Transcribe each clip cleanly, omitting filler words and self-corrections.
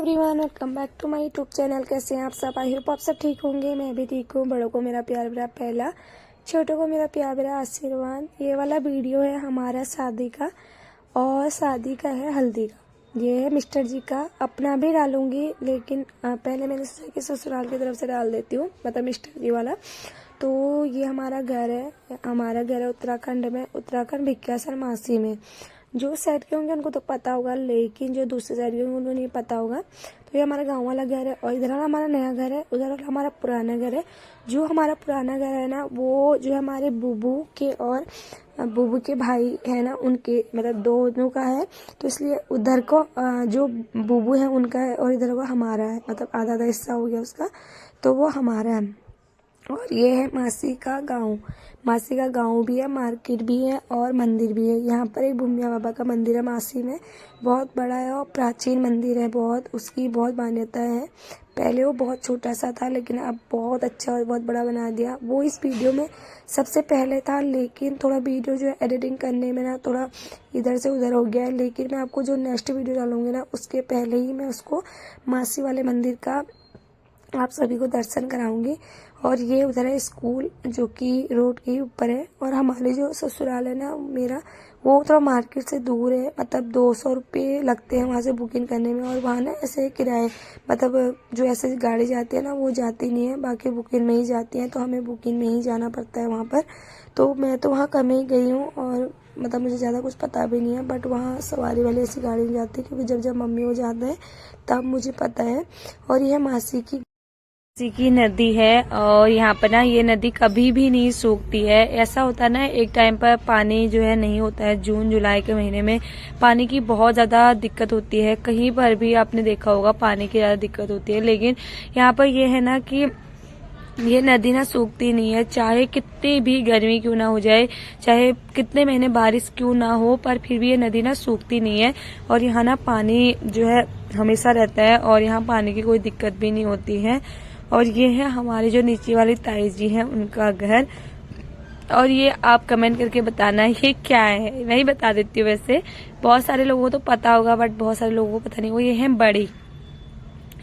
Everyone, welcome back to my YouTube channel. कैसे हैं आप सब? आई होप आप सब ठीक होंगे। मैं भी ठीक हूँ। बड़ों को मेरा प्यार भरा पहला, छोटों को मेरा प्यार भरा आशीर्वाद। ये वाला वीडियो है हमारा शादी का, और शादी का है हल्दी का। ये है मिस्टर जी का। अपना भी डालूंगी, लेकिन पहले मैंने सोचा कि ससुराल की तरफ से डाल देती हूँ, मतलब मिस्टर जी वाला। तो ये हमारा घर है उत्तराखंड में, उत्तराखंड भिकियासर मासी में। जो साइड के होंगे उनको तो पता होगा, लेकिन जो दूसरे साइड के होंगे उनको नहीं पता होगा। तो ये हमारा गांव वाला घर है, और इधर वाला हमारा नया घर है, उधर वाला हमारा पुराना घर है। जो हमारा पुराना घर है ना, वो जो हमारे बुबू के और बुबू के भाई है ना, उनके मतलब दोनों का है। तो इसलिए उधर को जो बुबू है उनका है, और इधर को हमारा है, मतलब आधा आधा हिस्सा हो गया उसका, तो वो हमारा है। और ये है मासी का गांव। मासी का गांव भी है, मार्केट भी है और मंदिर भी है। यहाँ पर एक भूमिया बाबा का मंदिर है मासी में, बहुत बड़ा है और प्राचीन मंदिर है। बहुत उसकी बहुत मान्यता है। पहले वो बहुत छोटा सा था, लेकिन अब बहुत अच्छा और बहुत बड़ा बना दिया। वो इस वीडियो में सबसे पहले था, लेकिन थोड़ा वीडियो जो है एडिटिंग करने में ना थोड़ा इधर से उधर हो गया है। लेकिन मैं आपको जो नेक्स्ट वीडियो डालूंगी ना, उसके पहले ही मैं उसको मासी वाले मंदिर का आप सभी को दर्शन कराऊंगी। और ये उधर है स्कूल, जो कि रोड के ही ऊपर है। और हमारे जो ससुराल है ना मेरा, वो थोड़ा मार्केट से दूर है, मतलब 200 रुपये लगते हैं वहाँ से बुकिंग करने में। और वहाँ ना ऐसे किराए, मतलब जो ऐसे गाड़ी जाती है ना वो जाती नहीं है, बाकी बुकिंग में ही जाती है। तो हमें बुकिंग में ही जाना पड़ता है वहाँ पर। तो मैं तो वहाँ कम ही गई हूँ, और मतलब मुझे ज़्यादा कुछ पता भी नहीं है। बट वहाँ सवारी वाली ऐसी गाड़ी नहीं जाती, क्योंकि जब जब मम्मी वो जाते हैं तब मुझे पता है। और यह मासी की नदी है, और यहाँ पर ना ये नदी कभी भी नहीं सूखती है। ऐसा होता है ना, एक टाइम पर पानी जो है नहीं होता है, जून जुलाई के महीने में पानी की बहुत ज्यादा दिक्कत होती है। कहीं पर भी आपने देखा होगा पानी की ज्यादा दिक्कत होती है, लेकिन यहाँ पर ये है ना कि ये नदी ना सूखती नहीं है। चाहे कितनी भी गर्मी क्यों ना हो जाए, चाहे कितने महीने बारिश क्यों ना हो, पर फिर भी ये नदी ना सूखती नहीं है। और यहाँ ना पानी जो है हमेशा रहता है, और यहाँ पानी की कोई दिक्कत भी नहीं होती है। और ये है हमारे जो नीचे वाली ताई जी हैं, उनका घर। और ये आप कमेंट करके बताना ये क्या है। मैं ही बता देती हूँ। वैसे बहुत सारे लोगों को तो पता होगा, बट बहुत सारे लोगों को पता नहीं। वो ये है बड़ी,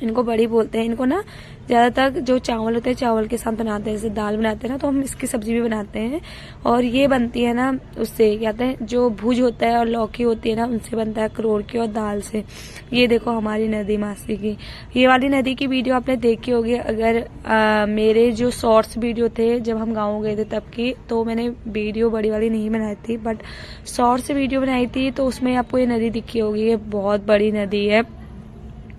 इनको बड़ी बोलते हैं। इनको ना ज्यादातर जो चावल होते हैं, चावल के साथ बनाते हैं, जैसे दाल बनाते हैं ना, तो हम इसकी सब्जी भी बनाते हैं। और ये बनती है ना उससे, कहते हैं जो भुज होता है और लौकी होती है ना, उनसे बनता है, करोड़ की और दाल से। ये देखो हमारी नदी मासी की। ये वाली नदी की वीडियो आपने देखी होगी, अगर मेरे जो शॉर्ट्स वीडियो थे जब हम गाँव गए थे तब की, तो मैंने वीडियो बड़ी वाली नहीं बनाई थी, बट शॉर्ट्स वीडियो बनाई थी। तो उसमें आपको ये नदी दिखी होगी। ये बहुत बड़ी नदी है।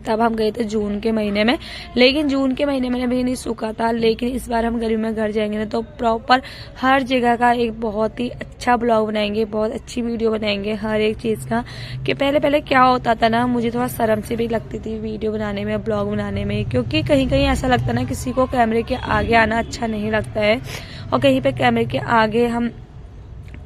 तब हम गए थे जून के महीने में, लेकिन जून के महीने में भी नहीं सूखा था। लेकिन इस बार हम गर्मी में घर जाएंगे ना, तो प्रॉपर हर जगह का एक बहुत ही अच्छा ब्लॉग बनाएंगे, बहुत अच्छी वीडियो बनाएंगे हर एक चीज का। कि पहले पहले क्या होता था ना, मुझे थोड़ा शर्म से भी लगती थी वीडियो बनाने में, ब्लॉग बनाने में, क्योंकि कहीं कहीं ऐसा लगता ना किसी को कैमरे के आगे आना अच्छा नहीं लगता है। और कहीं पे कैमरे के आगे हम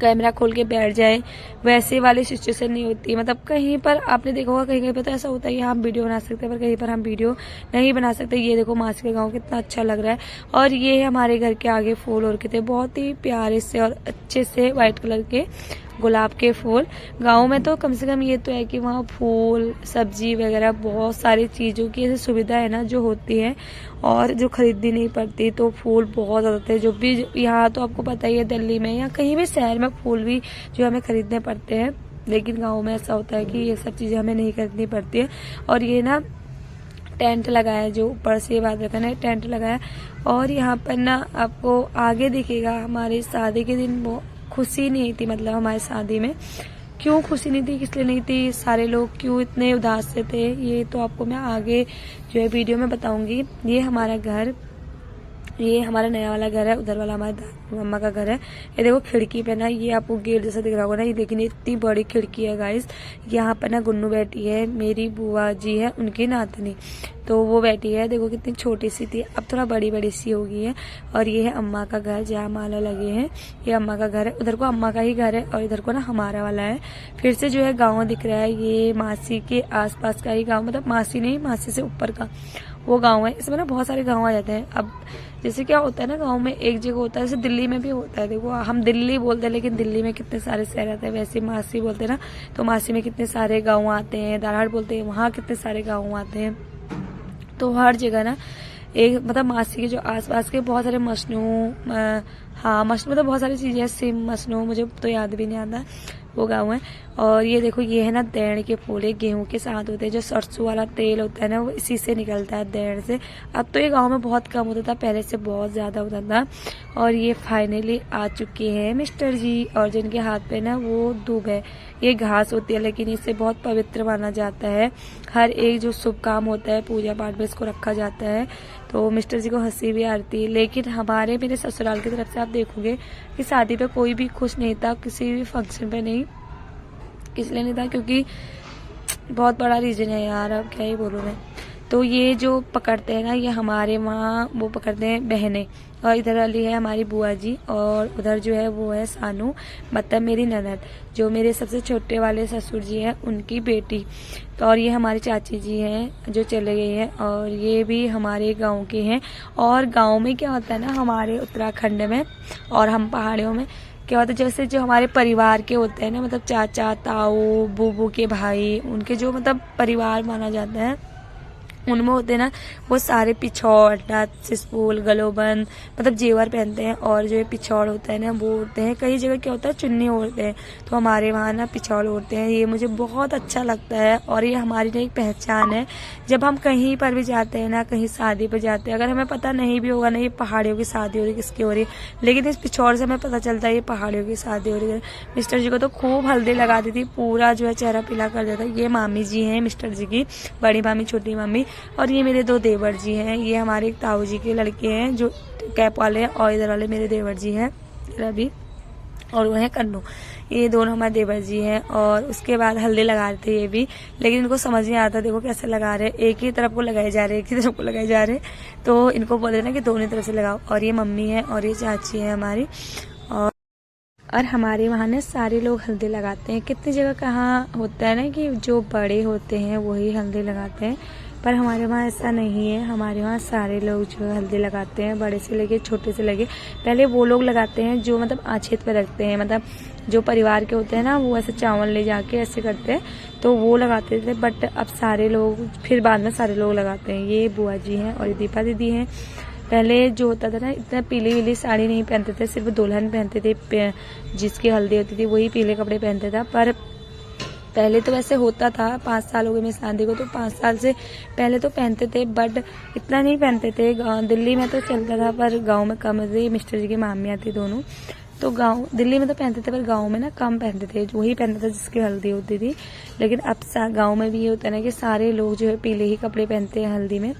कैमरा खोल के बैठ जाए, वैसे वाली सिचुएशन नहीं होती। मतलब कहीं पर आपने देखा होगा, कहीं कहीं पर तो ऐसा होता है कि हम वीडियो बना सकते हैं, पर कहीं पर हम वीडियो नहीं बना सकते। ये देखो मासी का गाँव कितना अच्छा लग रहा है। और ये हमारे घर के आगे फूल और थे, बहुत ही प्यारे से और अच्छे से व्हाइट कलर के गुलाब के फूल। गांव में तो कम से कम ये तो है कि वहाँ फूल सब्जी वगैरह बहुत सारी चीज़ों की ऐसी सुविधा है ना जो होती है, और जो खरीदनी नहीं पड़ती। तो फूल बहुत ज़्यादा थे। जो भी यहाँ तो आपको पता ही है, दिल्ली में या कहीं भी शहर में फूल भी जो हमें खरीदने पड़ते हैं, लेकिन गाँव में ऐसा होता है कि ये सब चीज़ें हमें नहीं खरीदनी पड़ती है। और ये ना टेंट लगाया, जो ऊपर से बात रखा ना, टेंट लगाया। और यहाँ पर ना आपको आगे दिखेगा, हमारी शादी के दिन वो खुशी नहीं थी, मतलब हमारी शादी में क्यों खुशी नहीं थी, किस लिए नहीं थी, सारे लोग क्यों इतने उदास से थे, ये तो आपको मैं आगे जो है वीडियो में बताऊंगी। ये हमारा घर, ये हमारा नया वाला घर है, उधर वाला हमारे मम्मा का घर है। ये देखो खिड़की पे ना, ये आपको गेट जैसा दिख रहा होगा ना, ये लेकिन इतनी बड़ी खिड़की है गाइस। यहाँ पर ना गुन्नू बैठी है, मेरी बुआ जी है उनकी नातनी, तो वो बैठी है। देखो कितनी छोटी सी थी, अब थोड़ा बड़ी बड़ी सी हो गई है। और ये है अम्मा का घर, जहाँ माला लगे हैं, ये अम्मा का घर है। उधर को अम्मा का ही घर है, और इधर को ना हमारा वाला है। फिर से जो है गाँव दिख रहा है, ये मासी के आसपास का ही गाँव, मतलब मासी नहीं, मासी से ऊपर का। वो गाँव है। इसमें ना बहुत सारे गाँव आ जाते हैं। अब जैसे क्या होता है ना, गाँव में एक जगह होता है, जैसे दिल्ली में भी होता है। देखो हम दिल्ली बोलते हैं, लेकिन दिल्ली में कितने सारे शहर आते हैं। वैसे मासी बोलते हैं ना, तो मासी में कितने सारे गाँव आते हैं। दारहाट बोलते हैं, वहाँ कितने सारे गाँव आते हैं। तो हर जगह ना एक मतलब मासी के जो आसपास के बहुत सारे मशनू, हाँ मशनू मतलब बहुत सारी चीज़ें हैं। सिम मशनू मुझे तो याद भी नहीं आता, वो गाँव है। और ये देखो, ये है ना देड़ के फूल, गेहूं के साथ होते हैं। जो सरसों वाला तेल होता है ना, वो इसी से निकलता है, देड़ से। अब तो ये गांव में बहुत कम होता था, पहले से बहुत ज़्यादा होता था। और ये फाइनली आ चुके हैं मिस्टर जी, और जिनके हाथ पे ना वो दूब है। ये घास होती है, लेकिन इसे बहुत पवित्र माना जाता है। हर एक जो शुभ काम होता है, पूजा पाठ में इसको रखा जाता है। तो मिस्टर जी को हंसी भी आती है। लेकिन हमारे मेरे ससुराल की तरफ से आप देखोगे कि शादी पे कोई भी खुश नहीं था, किसी भी फंक्शन पे नहीं। इसलिए नहीं था क्योंकि बहुत बड़ा रीजन है यार, अब क्या ही बोलूँ मैं। तो ये जो पकड़ते हैं ना, ये हमारे वहाँ वो पकड़ते हैं बहनें। और इधर वाली है हमारी बुआ जी, और उधर जो है वो है सानू, मतलब मेरी ननद, जो मेरे सबसे छोटे वाले ससुर जी हैं, उनकी बेटी। तो और ये हमारी चाची जी हैं जो चले गई हैं, और ये भी हमारे गांव के हैं। और गांव में क्या होता है ना, हमारे उत्तराखंड में और हम पहाड़ियों में क्या होता है, जैसे जो हमारे परिवार के होते हैं ना, मतलब चाचा ताऊ बूबू के भाई, उनके जो मतलब परिवार माना जाता है, उनमें होते हैं ना वो सारे पिछौड़, सिसफूल, गलोबंद मतलब जेवर पहनते हैं। और जो पिछौड़ होता है ना वो ओढ़ते हैं। कई जगह क्या होता है चुन्नी ओढ़ते हैं, तो हमारे वहाँ ना पिछौड़ ओढ़ते हैं। ये मुझे बहुत अच्छा लगता है, और ये हमारी ना एक पहचान है। जब हम कहीं पर भी जाते हैं ना, कहीं शादी पर जाते हैं, अगर हमें पता नहीं भी होगा ना ये पहाड़ियों की शादी हो रही किसकी हो रही, लेकिन इस पिछौड़ से हमें पता चलता है ये पहाड़ियों की शादी हो रही है। मिस्टर जी को तो खूब हल्दी लगा दी थी, पूरा जो है चेहरा पीला कर देता। ये मामी जी हैं मिस्टर जी की, बड़ी मामी छोटी मामी। और ये मेरे दो देवर जी हैं। ये हमारे एक ताऊ जी के लड़के हैं जो कैप वाले हैं, और इधर वाले मेरे देवर जी हैं रवि, और वो है कन्नू। ये दोनों हमारे देवर जी हैं। और उसके बाद हल्दी लगा रहे थे ये भी, लेकिन इनको समझ नहीं आता। देखो कैसे लगा रहे हैं, एक ही तरफ को लगाए जा रहे हैं, एक ही तरफ को लगाए जा रहे हैं। तो इनको बोल देना कि दोनों तरफ से लगाओ। और ये मम्मी है, और ये चाची है हमारी। और हमारे वहाँ ना सारे लोग हल्दी लगाते हैं। कितनी जगह कहाँ होता है ना कि जो बड़े होते हैं वही हल्दी लगाते हैं, पर हमारे वहाँ ऐसा नहीं है। हमारे वहाँ सारे लोग जो है हल्दी लगाते हैं, बड़े से लेके छोटे से लेके। पहले वो लोग लगाते हैं जो मतलब आछेत पे रखते हैं, मतलब जो परिवार के होते हैं ना, वो ऐसे चावल ले जाके ऐसे करते हैं, तो वो लगाते थे। बट अब सारे लोग, फिर बाद में सारे लोग लगाते हैं। ये बुआ जी हैं और ये दीपा दीदी हैं। पहले जो होता था ना, इतना पीली वीली साड़ी नहीं पहनते थे, सिर्फ दुल्हन पहनते थे, जिसकी हल्दी होती थी वही पीले कपड़े पहनते था। पर पहले तो वैसे होता था, 5 साल हो गए मेरी शादी को, तो 5 साल से पहले तो पहनते थे, बट इतना नहीं पहनते थे। दिल्ली में तो चलता था, पर गांव में कम थे। मिस्टर जी की मामियाँ थी दोनों, तो गांव दिल्ली में तो पहनते थे, पर गांव में ना कम पहनते थे। वही पहनता था जिसकी हल्दी होती थी। लेकिन अब गाँव में भी ये होता है ना कि सारे लोग जो है पीले ही कपड़े पहनते हैं हल्दी में,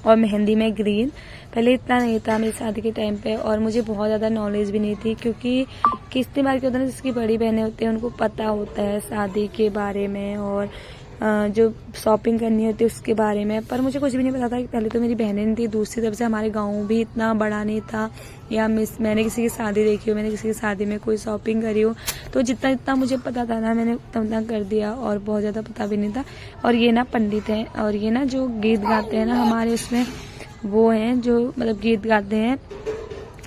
और मेहंदी में ग्रीन। पहले इतना नहीं था मेरी शादी के टाइम पे, और मुझे बहुत ज़्यादा नॉलेज भी नहीं थी, क्योंकि किस्ती मार के होता है ना, जिसकी बड़ी बहनें होती हैं उनको पता होता है शादी के बारे में, और जो शॉपिंग करनी होती है उसके बारे में। पर मुझे कुछ भी नहीं पता था कि पहले तो मेरी बहनें नहीं थी, दूसरी तरफ से हमारे गाँव भी इतना बड़ा नहीं था, या मैंने किसी की शादी देखी हो, मैंने किसी की शादी में कोई शॉपिंग करी हो, तो जितना जितना मुझे पता था ना, मैंने उतना कर दिया, और बहुत ज़्यादा पता भी नहीं था। और ये ना पंडित हैं, और ये ना जो गीत गाते हैं ना हमारे उसमें, वो हैं जो मतलब गीत गाते हैं,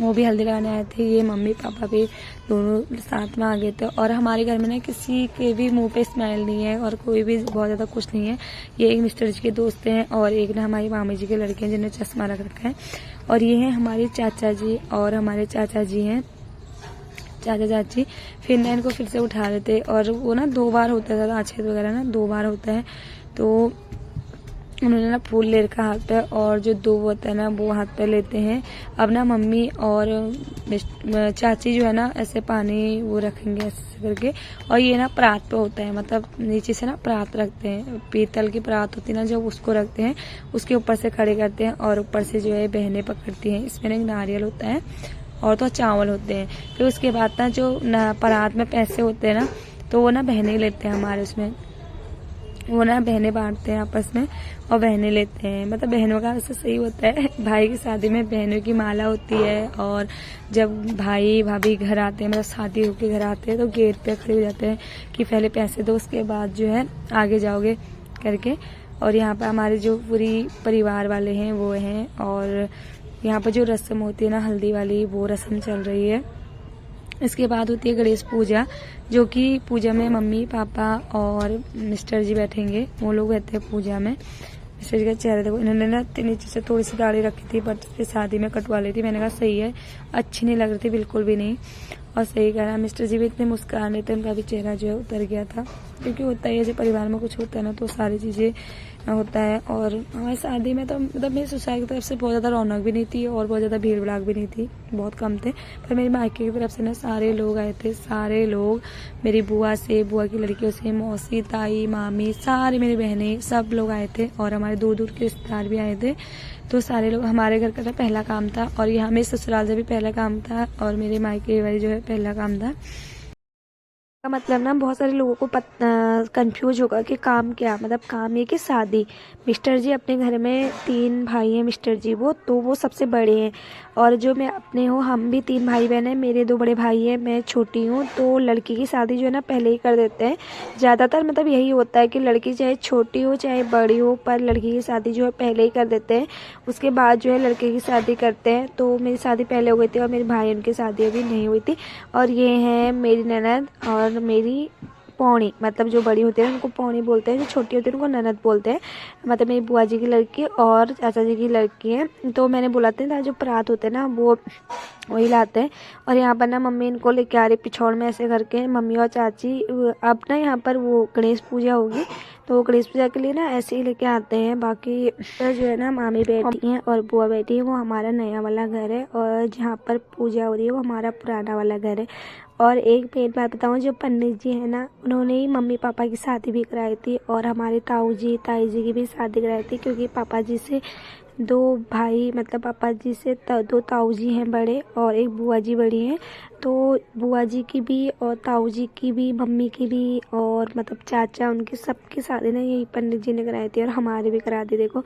वो भी हल्दी लगाने आए थे। ये मम्मी पापा भी दोनों साथ में आ गए थे। और हमारे घर में ना किसी के भी मुंह पे स्माइल नहीं है, और कोई भी बहुत ज़्यादा खुश नहीं है। ये एक मिस्टर जी के दोस्त हैं, और एक ना हमारी मामी जी के लड़के हैं जिन्हें चश्मा रख रखा है। और ये हैं हमारे चाचा जी, और हमारे चाचा जी हैं चाचा चाची। फिर ना इनको फिर से उठा रहे थे, और वो ना 2 बार होता था आछेद वगैरह ना, 2 बार होता है। तो उन्होंने ना फूल ले रखा हाथ पे, और जो 2 होता है ना वो हाथ पे लेते हैं। अब ना मम्मी और चाची जो है ना ऐसे पानी वो रखेंगे ऐसे करके, और ये ना परात पे होता है, मतलब नीचे से ना परात रखते हैं, पीतल की परात होती है ना, जब उसको रखते हैं उसके ऊपर से खड़े करते हैं, और ऊपर से जो है बहनें पकड़ती हैं। इसमें ना एक नारियल होता है, और तो चावल होते हैं। फिर उसके बाद ना जो परात में पैसे होते हैं ना, तो वो ना बहनें लेते हैं हमारे उसमें, वो ना बहनें बांटते हैं आपस में, और बहनें लेते हैं। मतलब बहनों का ऐसा सही होता है, भाई की शादी में बहनों की माला होती है, और जब भाई भाभी घर आते हैं, मतलब शादी होके घर आते हैं, तो गेट पे खड़े हो जाते हैं कि पहले पैसे दो, उसके बाद जो है आगे जाओगे करके। और यहाँ पर हमारे जो पूरी परिवार वाले हैं वो हैं। और यहाँ पर जो रस्म होती है ना हल्दी वाली, वो रस्म चल रही है। इसके बाद होती है गणेश पूजा, जो कि पूजा में मम्मी पापा और मिस्टर जी बैठेंगे। वो लोग रहते हैं पूजा में। मिस्टर जी का चेहरा देखो, इन्होंने ना नीचे से थोड़ी सी दाढ़ी रखी थी, बट फिर शादी में कटवा ली थी। मैंने कहा सही है, अच्छी नहीं लग रही थी बिल्कुल भी नहीं। और सही कहा, मिस्टर जी भी इतने मुस्कान रहे थे, उनका भी चेहरा जो है उतर गया था। क्योंकि होता है जब परिवार में कुछ होता है ना, तो सारी चीज़ें होता है। और हमारी शादी में तो मतलब मेरी ससुराल की तरफ से बहुत ज़्यादा रौनक भी नहीं थी और बहुत ज़्यादा भीड़ भड़ाक भी नहीं थी, बहुत कम थे। पर मेरी मायके की तरफ से ना सारे लोग आए थे, सारे लोग, मेरी बुआ से, बुआ की लड़कियों से, मौसी, ताई, मामी, सारी मेरी बहनें, सब लोग आए थे। और हमारे दूर दूर के रिश्तेदार भी आए थे। तो सारे लोग, हमारे घर का तो पहला काम था, और यहाँ मेरे ससुराल से भी पहला काम था, और मेरे मायके वाली जो है पहला काम था। का मतलब ना बहुत सारे लोगों को कंफ्यूज होगा कि काम क्या, मतलब काम ये कि शादी। मिस्टर जी अपने घर में 3 भाई हैं, मिस्टर जी वो सबसे बड़े हैं। और जो मैं अपने हूँ, हम भी 3 भाई बहन हैं। मेरे 2 बड़े भाई हैं, मैं छोटी हूँ। तो लड़की की शादी जो है ना पहले ही कर देते हैं ज़्यादातर। मतलब यही होता है कि लड़की चाहे छोटी हो चाहे बड़ी हो, पर लड़की की शादी जो है पहले ही कर देते हैं। उसके बाद जो है लड़के की शादी करते हैं। तो मेरी शादी पहले हो गई थी और मेरे भाई उनकी शादी अभी नहीं हुई थी। और ये हैं मेरी ननद और मेरी पौनी, मतलब जो बड़ी होती है उनको पौनी बोलते हैं, जो छोटी होती है उनको ननद बोलते हैं। मतलब मेरी बुआ जी की लड़की और चाचा जी की लड़की है। तो मैंने बोला था जो परात होते हैं ना वो वही लाते हैं। और यहाँ पर ना मम्मी इनको लेके आ रही पिछौड़ में ऐसे करके, मम्मी और चाची। अब ना यहाँ पर वो गणेश पूजा होगी, तो गणेश पूजा के लिए ना ऐसे ही लेके आते हैं। बाकी जो है ना मामी बैठी हैं और बुआ बैठी है, वो हमारा नया वाला घर है। और जहाँ पर पूजा हो रही है वो हमारा पुराना वाला घर है। और एक मेन बात बताऊँ, जो पंडित जी है ना, उन्होंने ही मम्मी पापा की शादी भी कराई थी, और हमारे ताऊ जी ताई जी की भी शादी कराई थी। क्योंकि पापा जी से 2 भाई, मतलब पापा जी से 2 ताऊ जी हैं बड़े, और एक बुआ जी बड़ी हैं। तो बुआ जी की भी और ताऊ जी की भी, मम्मी की भी, और मतलब चाचा, उनकी सबकी शादी ना यही पंडित जी ने कराई थी, और हमारी भी करा दी। देखो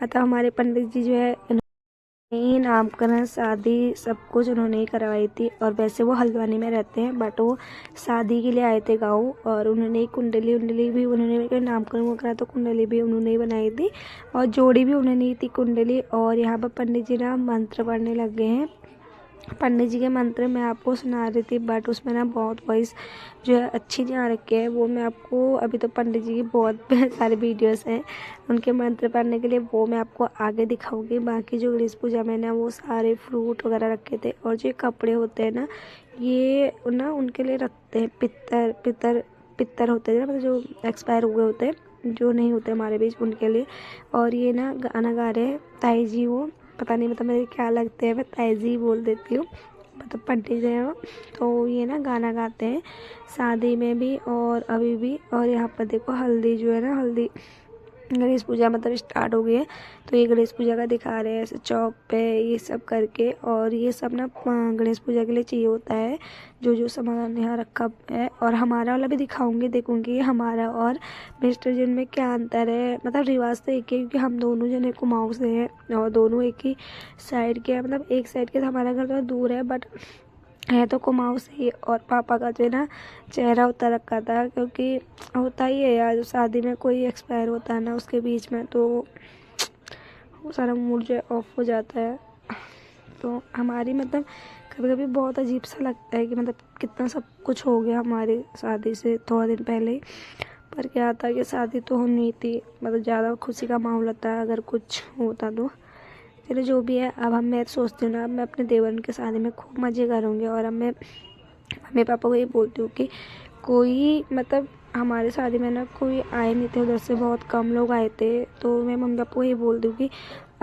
मतलब हमारे पंडित जी जो है नहीं, नामकरण शादी सब कुछ उन्होंने ही करवाई थी। और वैसे वो हल्द्वानी में रहते हैं, बट वो शादी के लिए आए थे गाँव। और उन्होंने कुंडली उंडली भी, उन्होंने नामकरण वो करा तो कुंडली भी उन्होंने ही बनाई थी, और जोड़ी भी उन्होंने ही थी कुंडली। और यहाँ पर पंडित जी ना मंत्र पढ़ने लग गए हैं। पंडित जी के मंत्र मैं आपको सुना रही थी, बट उसमें ना बहुत वॉइस जो है अच्छी नहीं आ रखी है। वो मैं आपको, अभी तो पंडित जी की बहुत सारे वीडियोस हैं उनके मंत्र पढ़ने के लिए, वो मैं आपको आगे दिखाऊंगी। बाकी जो गणेश पूजा में ना वो सारे फ्रूट वगैरह रखे थे। और जो कपड़े होते हैं ना, ये ना उनके लिए रखते हैं, पित्तर होते हैं ना, मतलब जो एक्सपायर हुए होते हैं, जो नहीं होते हमारे बीच, उनके लिए। और ये ना गाना गा रहे हैं ताई जी, वो पता नहीं मतलब मेरे क्या लगते हैं, मैं ताई जी बोल देती हूँ, मतलब पंडित हैं वो। तो ये ना गाना गाते हैं शादी में भी और अभी भी। और यहाँ पर देखो हल्दी जो है ना, हल्दी गणेश पूजा मतलब स्टार्ट हो गई है। तो ये गणेश पूजा का दिखा रहे हैं ऐसे चौक पे ये सब करके। और ये सब ना गणेश पूजा के लिए चाहिए होता है, जो जो सामान यहाँ रखा है। और हमारा वाला भी दिखाऊंगी, देखूंगी हमारा और मिस्टर जन में क्या अंतर है। मतलब रिवाज तो एक ही है, क्योंकि हम दोनों जने कुमाऊँ से हैं और दोनों एक ही साइड के हैं। मतलब एक साइड के, हमारा घर तो दूर है बट है तो कुमाऊँ से ही। और पापा का जो है ना चेहरा उतर रखा था, क्योंकि होता ही है यार, शादी में कोई एक्सपायर होता है ना उसके बीच में, तो वो सारा मूड जो है ऑफ हो जाता है। तो हमारी मतलब कभी कभी बहुत अजीब सा लगता है कि मतलब कितना सब कुछ हो गया हमारी शादी से थोड़ा दिन पहले ही। पर क्या था कि शादी तो होनी थी, मतलब ज़्यादा खुशी का माहौल होता है अगर कुछ होता तो। चलो जो भी है, अब मैं सोचती हूँ ना, अब मैं अपने देवर की शादी में खूब मज़े करूँगी। और अब मैं मम्मी पापा को ये बोलती हूँ कि कोई, मतलब हमारे शादी में ना कोई आए नहीं थे, उधर से बहुत कम लोग आए थे। तो मैं मम्मी पापा को ये बोलती हूँ कि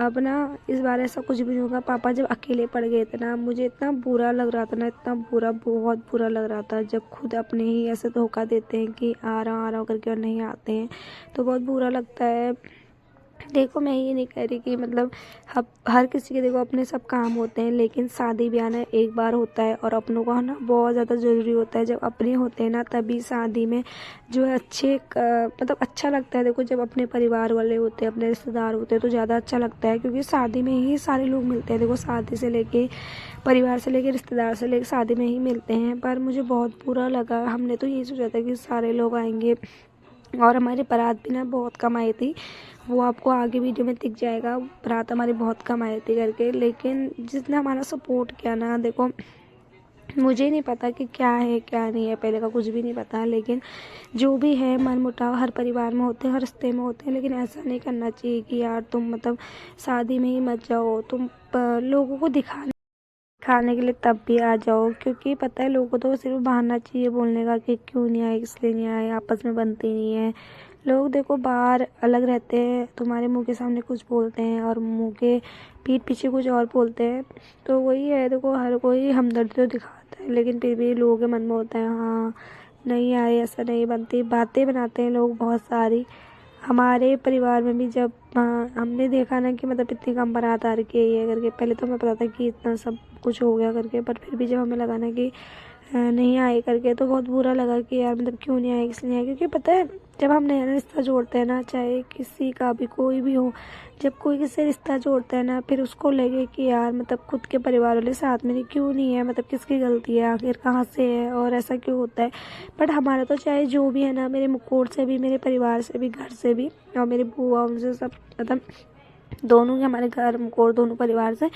अब ना इस बार ऐसा कुछ भी नहीं होगा। पापा जब अकेले पड़ गए थे ना, मुझे इतना बुरा लग रहा था ना, इतना बुरा, बहुत बुरा लग रहा था, जब खुद अपने ही ऐसे धोखा देते हैं कि आ रहा हूँ करके और नहीं आते हैं, तो बहुत बुरा लगता है। देखो मैं ये नहीं कह रही कि मतलब हर किसी के देखो अपने सब काम होते हैं, लेकिन शादी ब्याह ना एक बार होता है और अपनों का होना बहुत ज़्यादा ज़रूरी होता है। जब अपने होते हैं ना तभी शादी में जो है अच्छे मतलब अच्छा लगता है। देखो जब अपने परिवार वाले होते हैं, अपने रिश्तेदार होते हैं, तो ज़्यादा अच्छा लगता है, क्योंकि शादी में ही सारे लोग मिलते हैं। देखो शादी से लेके, परिवार से लेके, रिश्तेदार से लेके शादी में ही मिलते हैं। पर मुझे बहुत बुरा लगा, हमने तो यही सोचा था कि सारे लोग आएंगे, और हमारी बारात भी ना बहुत कम आई थी, वो आपको आगे वीडियो में दिख जाएगा। बारात हमारी बहुत कम आई थी करके, लेकिन जिसने हमारा सपोर्ट किया ना, देखो मुझे नहीं पता कि क्या है क्या नहीं है, पहले का कुछ भी नहीं पता, लेकिन जो भी है मन मुटाव हर परिवार में होते हैं, हर रिश्ते में होते हैं, लेकिन ऐसा नहीं करना चाहिए कि यार तुम मतलब शादी में ही मत जाओ, तुम लोगों को खाने के लिए तब भी आ जाओ, क्योंकि पता है लोगों को तो सिर्फ बहाना चाहिए बोलने का कि क्यों नहीं आए, इसलिए नहीं आए, आपस में बनती नहीं है। लोग देखो बाहर अलग रहते हैं, तुम्हारे मुंह के सामने कुछ बोलते हैं और मुंह के पीठ पीछे कुछ और बोलते हैं। तो वही है, देखो हर कोई हमदर्दी तो दिखाता है, लेकिन फिर भी लोगों के मन में होता है हाँ नहीं आए, ऐसा नहीं बनती, बातें बनाते हैं लोग बहुत सारी। हमारे परिवार में भी जब हमने देखा ना कि मतलब इतनी कम बारात आ रही है ये करके, पहले तो हमें पता था कि इतना सब कुछ हो गया करके, पर फिर भी जब हमें लगा ना कि नहीं आए करके, तो बहुत बुरा लगा कि यार मतलब क्यों नहीं आए, किस लिए आए। क्योंकि पता है जब हम नया रिश्ता जोड़ते हैं ना, चाहे किसी का भी कोई भी हो, जब कोई किसी रिश्ता जोड़ता है ना, फिर उसको लगे कि यार मतलब खुद के परिवार वाले साथ में क्यों नहीं है, मतलब किसकी गलती है, आखिर कहाँ से है और ऐसा क्यों होता है। बट हमारा तो चाहे जो भी है ना, मेरे मुकोट से भी, मेरे परिवार से भी, घर से भी, और मेरी बुआ उनसे सब, मतलब दोनों ही हमारे घर मुकोड़ दोनों परिवार से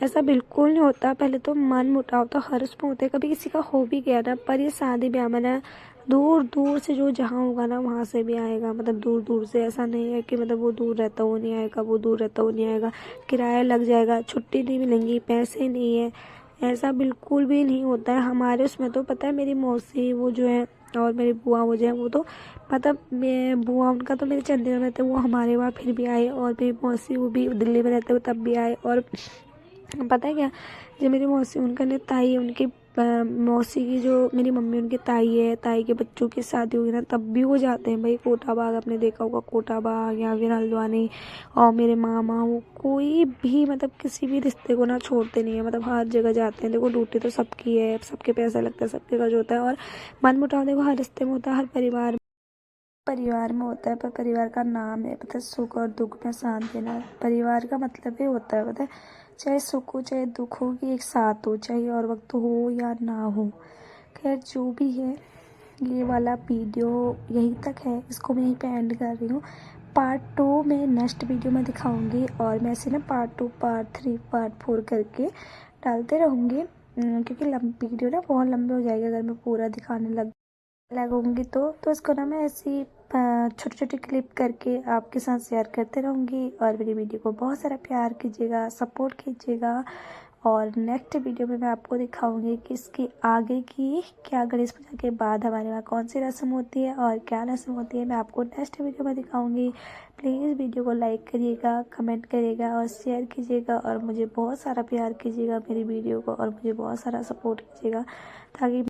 ऐसा बिल्कुल नहीं होता। पहले तो मन मुटाव तो हर उसमें होते हैं, कभी किसी का हो भी गया ना, पर ये शादी ब्याह में ना दूर दूर से जो जहाँ होगा ना वहाँ से भी आएगा, मतलब दूर दूर से, ऐसा नहीं है कि मतलब वो दूर रहता वो नहीं आएगा, वो दूर रहता वो नहीं आएगा, किराया लग जाएगा, छुट्टी नहीं मिलेंगी, पैसे नहीं है, ऐसा बिल्कुल भी नहीं होता है हमारे उसमें। तो पता है मेरी मौसी वो जो है और मेरी बुआ वो जो है, वो तो मतलब मैं बुआ उनका तो मेरे चंडीगढ़ में थे, वो हमारे वहाँ फिर भी आए, और मेरी मौसी वो भी दिल्ली में रहते हुए तब भी आए। और पता है क्या, जो मेरी मौसी उनका ने ताई है, उनकी मौसी की जो मेरी मम्मी उनकी ताई है, ताई के बच्चों की शादी हुई ना, तब भी वो जाते हैं भाई। कोटा बाग आपने देखा होगा, कोटा बाग या फिर हल्द्वानी, और मेरे मामा वो कोई भी मतलब किसी भी रिश्ते को ना छोड़ते नहीं है, मतलब हर जगह जाते हैं। देखो ड्यूटी तो सबकी है, सबके पैसा लगता है, सबके खर्च होता है, और मन मुटाव देखो हर रिश्ते में होता है, हर परिवार में होता है। पर परिवार का नाम है पता है, सुख और दुख में साथ देना। परिवार का मतलब ही होता है पता है, चाहे सुख हो चाहे दुख हो, कि एक साथ हो, चाहे और वक्त हो या ना हो। खैर जो भी है, ये वाला वीडियो यहीं तक है, इसको मैं यहीं पे एंड कर रही हूँ। पार्ट 2 में नेक्स्ट वीडियो में दिखाऊंगी, और मैं ऐसे ना पार्ट 2 पार्ट 3 पार्ट 4 करके डालते रहूँगी, क्योंकि वीडियो ना बहुत लंबे हो जाएगी अगर मैं पूरा दिखाने लगूंगी। तो इसको ना मैं ऐसी छोटी छोटी क्लिप करके आपके साथ शेयर करते रहूँगी। और मेरी वीडियो को बहुत सारा प्यार कीजिएगा, सपोर्ट कीजिएगा, और नेक्स्ट वीडियो में मैं आपको दिखाऊंगी कि इसकी आगे की क्या, गणेश पूजा के बाद हमारे वहाँ कौन सी रस्म होती है और क्या रस्म होती है, मैं आपको नेक्स्ट वीडियो में दिखाऊंगी। प्लीज़ वीडियो को लाइक करिएगा, कमेंट करिएगा और शेयर कीजिएगा, और मुझे बहुत सारा प्यार कीजिएगा मेरी वीडियो को, और मुझे बहुत सारा सपोर्ट कीजिएगा, ताकि